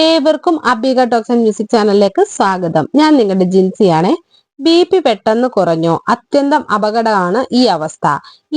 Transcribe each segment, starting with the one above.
ഏവർക്കും അബിക talks and music ചാനലിലേക്ക് സ്വാഗതം. ഞാൻ നിങ്ങളുടെ ജിൻസിയാണ്. BP പെട്ടെന്ന് കുറഞ്ഞോ? അത്യന്തം അപകടമാണ് ഈ അവസ്ഥ.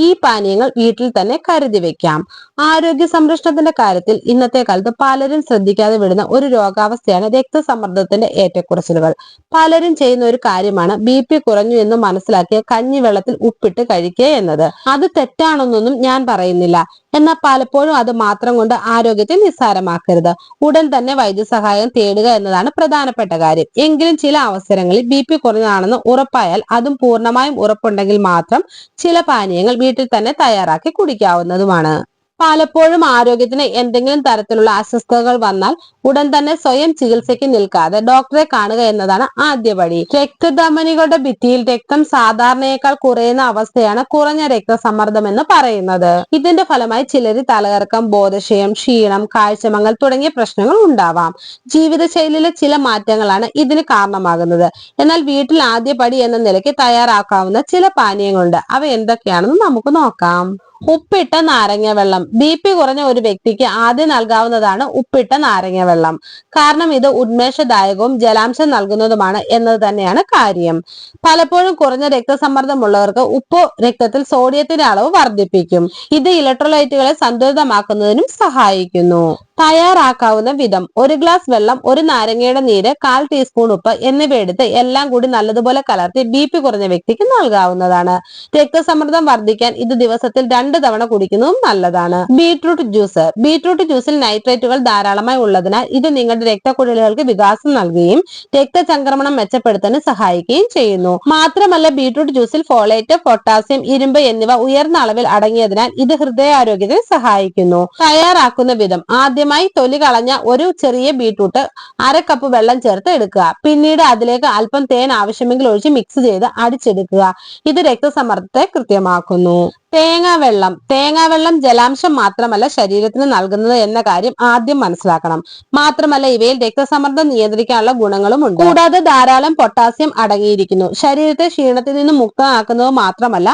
ഈ പാനീയങ്ങൾ വീട്ടിൽ തന്നെ കരുതി വെക്കാം. ആരോഗ്യ സംരക്ഷണത്തിന്റെ കാര്യത്തിൽ ഇന്നത്തെ കാലത്ത് പലരും ശ്രദ്ധിക്കാതെ വിടുന്ന ഒരു രോഗാവസ്ഥയാണ് രക്തസമ്മർദ്ദത്തിന്റെ ഏറ്റക്കുറച്ചിലുകൾ. പലരും ചെയ്യുന്ന ഒരു കാര്യമാണ് BP കുറഞ്ഞു എന്ന് മനസ്സിലാക്കിയ കഞ്ഞിവെള്ളത്തിൽ ഉപ്പിട്ട് കഴിക്കുക എന്നത്. അത് തെറ്റാണെന്നൊന്നും ഞാൻ പറയുന്നില്ല. എന്നാൽ പലപ്പോഴും അത് മാത്രം കൊണ്ട് ആരോഗ്യത്തെ നിസ്സാരമാക്കരുത്. ഉടൻ തന്നെ വൈദ്യസഹായം തേടുക എന്നതാണ് പ്രധാനപ്പെട്ട കാര്യം. എങ്കിലും ചില അവസരങ്ങളിൽ BP കുറഞ്ഞതാണെന്ന് ഉറപ്പായാൽ, അതും പൂർണ്ണമായും ഉറപ്പുണ്ടെങ്കിൽ മാത്രം ചില പാനീയങ്ങൾ വീട്ടിൽ തന്നെ തയ്യാറാക്കി കുടിക്കാവുന്നതുമാണ്. പലപ്പോഴും ആരോഗ്യത്തിന് എന്തെങ്കിലും തരത്തിലുള്ള അസ്വസ്ഥതകൾ വന്നാൽ ഉടൻ തന്നെ സ്വയം ചികിത്സയ്ക്ക് നിൽക്കാതെ ഡോക്ടറെ കാണുക എന്നതാണ് ആദ്യപടി. രക്തധമനികളുടെ ഭിത്തിയിൽ രക്തം സാധാരണയേക്കാൾ കുറയുന്ന അവസ്ഥയാണ് കുറഞ്ഞ രക്തസമ്മർദ്ദം എന്ന് പറയുന്നത്. ഇതിന്റെ ഫലമായി ചിലരിൽ തലകറക്കം, ബോധക്ഷയം, ക്ഷീണം, കാഴ്ചമങ്ങൽ തുടങ്ങിയ പ്രശ്നങ്ങൾ ഉണ്ടാവാം. ജീവിതശൈലിയിലെ ചില മാറ്റങ്ങളാണ് ഇതിന് കാരണമാകുന്നത്. എന്നാൽ വീട്ടിൽ ആദ്യപടി എന്ന നിലയ്ക്ക് തയ്യാറാക്കാവുന്ന ചില പാനീയങ്ങളുണ്ട്. അവ എന്തൊക്കെയാണെന്ന് നമുക്ക് നോക്കാം. ഉപ്പിട്ട നാരങ്ങ വെള്ളം. BP കുറഞ്ഞ ഒരു വ്യക്തിക്ക് ആദ്യം നൽകാവുന്നതാണ് ഉപ്പിട്ട നാരങ്ങ വെള്ളം. കാരണം ഇത് ഉന്മേഷദായകവും ജലാംശം നൽകുന്നതുമാണ് എന്നത് തന്നെയാണ് കാര്യം. പലപ്പോഴും കുറഞ്ഞ രക്തസമ്മർദ്ദമുള്ളവർക്ക് ഉപ്പ് രക്തത്തിൽ സോഡിയത്തിന്റെ അളവ് വർദ്ധിപ്പിക്കും. ഇത് ഇലക്ട്രോലൈറ്റുകളെ സന്തുലിതമാക്കുന്നതിനും സഹായിക്കുന്നു. തയ്യാറാക്കാവുന്ന വിധം: ഒരു ഗ്ലാസ് വെള്ളം, ഒരു നാരങ്ങയുടെ നീര്, 1/4 ടീസ്പൂൺ ഉപ്പ് എന്നിവ എടുത്ത് എല്ലാം കൂടി നല്ലതുപോലെ കലർത്തി BP കുറഞ്ഞ വ്യക്തിക്ക് നൽകാവുന്നതാണ്. രക്തസമ്മർദ്ദം വർദ്ധിക്കാൻ ഇത് ദിവസത്തിൽ 2 തവണ കുടിക്കുന്നതും നല്ലതാണ്. Beetroot juice. ബീട്രൂട്ട് ജ്യൂസിൽ നൈട്രേറ്റുകൾ ധാരാളമായി ഉള്ളതിനാൽ ഇത് നിങ്ങളുടെ രക്തക്കുഴലുകൾക്ക് വികാസം നൽകുകയും രക്തചംക്രമണം മെച്ചപ്പെടുത്താൻ സഹായിക്കുകയും ചെയ്യുന്നു. മാത്രമല്ല, ബീട്രൂട്ട് ജ്യൂസിൽ ഫോളേറ്റ്, പൊട്ടാസ്യം, ഇരുമ്പ് എന്നിവ ഉയർന്ന അളവിൽ അടങ്ങിയതിനാൽ ഇത് ഹൃദയാരോഗ്യത്തെ സഹായിക്കുന്നു. തയ്യാറാക്കുന്ന വിധം: ആദ്യമായി തൊലി കളഞ്ഞ ഒരു ചെറിയ ബീട്രൂട്ട് 1/2 കപ്പ് വെള്ളം ചേർത്ത് എടുക്കുക. പിന്നീട് അതിലേക്ക് അല്പം തേൻ ആവശ്യമെങ്കിൽ ഒഴിച്ച് മിക്സ് ചെയ്ത് അടിച്ചെടുക്കുക. ഇത് രക്തസമ്മർദ്ദത്തെ കൃത്യമാക്കുന്നു. തേങ്ങാവെള്ളം. തേങ്ങാവെള്ളം ജലാംശം മാത്രമല്ല ശരീരത്തിന് നൽകുന്നത് എന്ന കാര്യം ആദ്യം മനസ്സിലാക്കണം. മാത്രമല്ല, ഇവയിൽ രക്തസമ്മർദ്ദം നിയന്ത്രിക്കാനുള്ള ഗുണങ്ങളും ഉണ്ട്. കൂടാതെ ധാരാളം പൊട്ടാസ്യം അടങ്ങിയിരിക്കുന്നു. ശരീരത്തെ ക്ഷീണത്തിൽ നിന്ന് മുക്തമാക്കുന്നത് മാത്രമല്ല,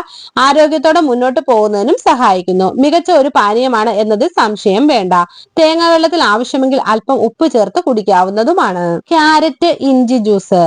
ആരോഗ്യത്തോടെ മുന്നോട്ട് പോകുന്നതിനും സഹായിക്കുന്നു. മികച്ച ഒരു പാനീയമാണ് എന്നതിൽ സംശയം വേണ്ട. തേങ്ങാവെള്ളത്തിൽ ആവശ്യമെങ്കിൽ അല്പം ഉപ്പ് ചേർത്ത് കുടിക്കാവുന്നതുമാണ്. ക്യാരറ്റ് ഇഞ്ചി ജ്യൂസ്.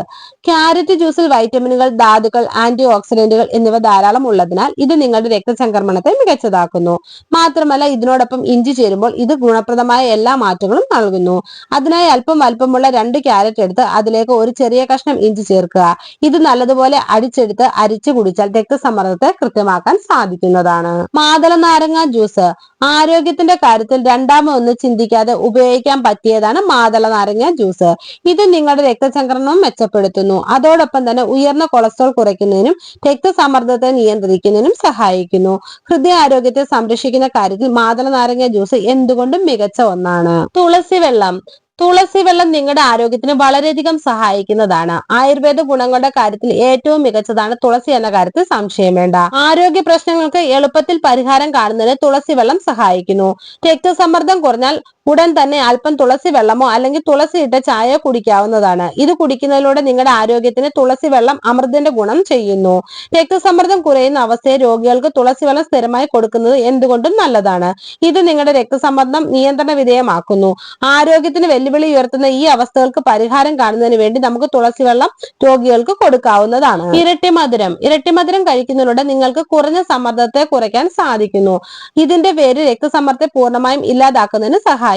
ക്യാരറ്റ് ജ്യൂസിൽ വൈറ്റമിനുകൾ, ധാതുക്കൾ, ആന്റി ഓക്സിഡന്റുകൾ എന്നിവ ധാരാളം ഉള്ളതിനാൽ ഇത് നിങ്ങളുടെ രക്തചംക്രമണത്തെ മികച്ചതാക്കുന്നു. മാത്രമല്ല, ഇതിനോടൊപ്പം ഇഞ്ചി ചേരുമ്പോൾ ഇത് ഗുണപ്രദമായ എല്ലാ മാറ്റങ്ങളും നൽകുന്നു. അതിനായി അല്പം വലുപ്പമുള്ള 2 ക്യാരറ്റ് എടുത്ത് അതിലേക്ക് ഒരു ചെറിയ കഷ്ണം ഇഞ്ചി ചേർക്കുക. ഇത് നല്ലതുപോലെ അടിച്ചെടുത്ത് അരിച്ചു കുടിച്ചാൽ രക്തസമ്മർദ്ദത്തെ കൃത്യമാക്കാൻ സാധിക്കുന്നതാണ്. മാതള നാരങ്ങ ജ്യൂസ്. ആരോഗ്യത്തിന്റെ കാര്യത്തിൽ രണ്ടാമതൊന്നും ചിന്തിക്കാതെ ഉപയോഗിക്കാൻ പറ്റിയതാണ് മാതള നാരങ്ങ ജ്യൂസ്. ഇത് നിങ്ങളുടെ രക്തചംക്രമണം മെച്ചപ്പെടുത്തുന്നു. അതോടൊപ്പം തന്നെ ഉയർന്ന കൊളസ്ട്രോൾ കുറയ്ക്കുന്നതിനും രക്തസമ്മർദ്ദത്തെ നിയന്ത്രിക്കുന്നതിനും സഹായിക്കുന്നു. ഹൃദയാരോഗ്യത്തെ സംരക്ഷിക്കുന്ന കാര്യത്തിൽ മാതള നാരങ്ങ ജ്യൂസ് എന്തുകൊണ്ടും മികച്ച ഒന്നാണ്. തുളസി വെള്ളം. തുളസി വെള്ളം നിങ്ങളുടെ ആരോഗ്യത്തിന് വളരെയധികം സഹായിക്കുന്നതാണ്. ആയുർവേദ ഗുണങ്ങളുടെ കാര്യത്തിൽ ഏറ്റവും മികച്ചതാണ് തുളസി എന്ന കാര്യത്തിൽ സംശയം വേണ്ട. ആരോഗ്യ പ്രശ്നങ്ങൾക്ക് എളുപ്പത്തിൽ പരിഹാരം കാണുന്നതിന് തുളസി വെള്ളം സഹായിക്കുന്നു. രക്തസമ്മർദ്ദം കുറഞ്ഞാൽ ഉടൻ തന്നെ അല്പം തുളസി വെള്ളമോ അല്ലെങ്കിൽ തുളസി ഇട്ട ചായ കുടിക്കാവുന്നതാണ്. ഇത് കുടിക്കുന്നതിലൂടെ നിങ്ങളുടെ ആരോഗ്യത്തിന് തുളസി വെള്ളം അമൃതിന്റെ ഗുണം ചെയ്യുന്നു. രക്തസമ്മർദ്ദം കുറയുന്ന അവസ്ഥയെ രോഗികൾക്ക് തുളസി വെള്ളം സ്ഥിരമായി കൊടുക്കുന്നത് എന്തുകൊണ്ടും നല്ലതാണ്. ഇത് നിങ്ങളുടെ രക്തസമ്മർദ്ദം നിയന്ത്രണ വിധേയമാക്കുന്നു. ആരോഗ്യത്തിന് വെല്ലുവിളി ഉയർത്തുന്ന ഈ അവസ്ഥകൾക്ക് പരിഹാരം കാണുന്നതിന് വേണ്ടി നമുക്ക് തുളസി വെള്ളം രോഗികൾക്ക് കൊടുക്കാവുന്നതാണ്. ഇരട്ടി മധുരം. ഇരട്ടി മധുരം കഴിക്കുന്നതിലൂടെ നിങ്ങൾക്ക് കുറഞ്ഞ സമ്മർദ്ദത്തെ കുറയ്ക്കാൻ സാധിക്കുന്നു. ഇതിന്റെ പേര് രക്തസമ്മർദ്ദത്തെ പൂർണ്ണമായും ഇല്ലാതാക്കുന്നതിന് സഹായിക്കുന്നു.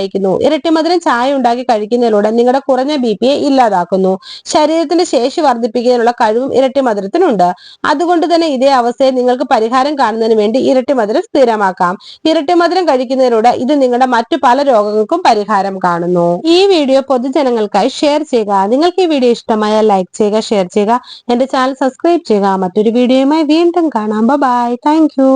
ഇരട്ടി മധുരം ചായ ഉണ്ടാക്കി കഴിക്കുന്നതിലൂടെ നിങ്ങളുടെ കുറഞ്ഞ BP ഇല്ലാതാക്കുന്നു. ശരീരത്തിന്റെ ശേഷി വർദ്ധിപ്പിക്കുന്നതിനുള്ള കഴിവും ഇരട്ടി മധുരത്തിനുണ്ട്. അതുകൊണ്ട് തന്നെ ഇതേ അവസ്ഥയിൽ നിങ്ങൾക്ക് പരിഹാരം കാണുന്നതിന് വേണ്ടി ഇരട്ടി മധുരം സ്ഥിരമാക്കാം. ഇരട്ടി മധുരം കഴിക്കുന്നതിലൂടെ ഇത് നിങ്ങളുടെ മറ്റു പല രോഗങ്ങൾക്കും പരിഹാരം കാണുന്നു. ഈ വീഡിയോ പൊതുജനങ്ങൾക്കായി ഷെയർ ചെയ്യുക. നിങ്ങൾക്ക് ഈ വീഡിയോ ഇഷ്ടമായാൽ ലൈക്ക് ചെയ്യുക, ഷെയർ ചെയ്യുക. എന്റെ ചാനൽ സബ്സ്ക്രൈബ് ചെയ്യുക. മറ്റൊരു വീഡിയോയുമായി വീണ്ടും കാണാം. ബൈ. Thank you.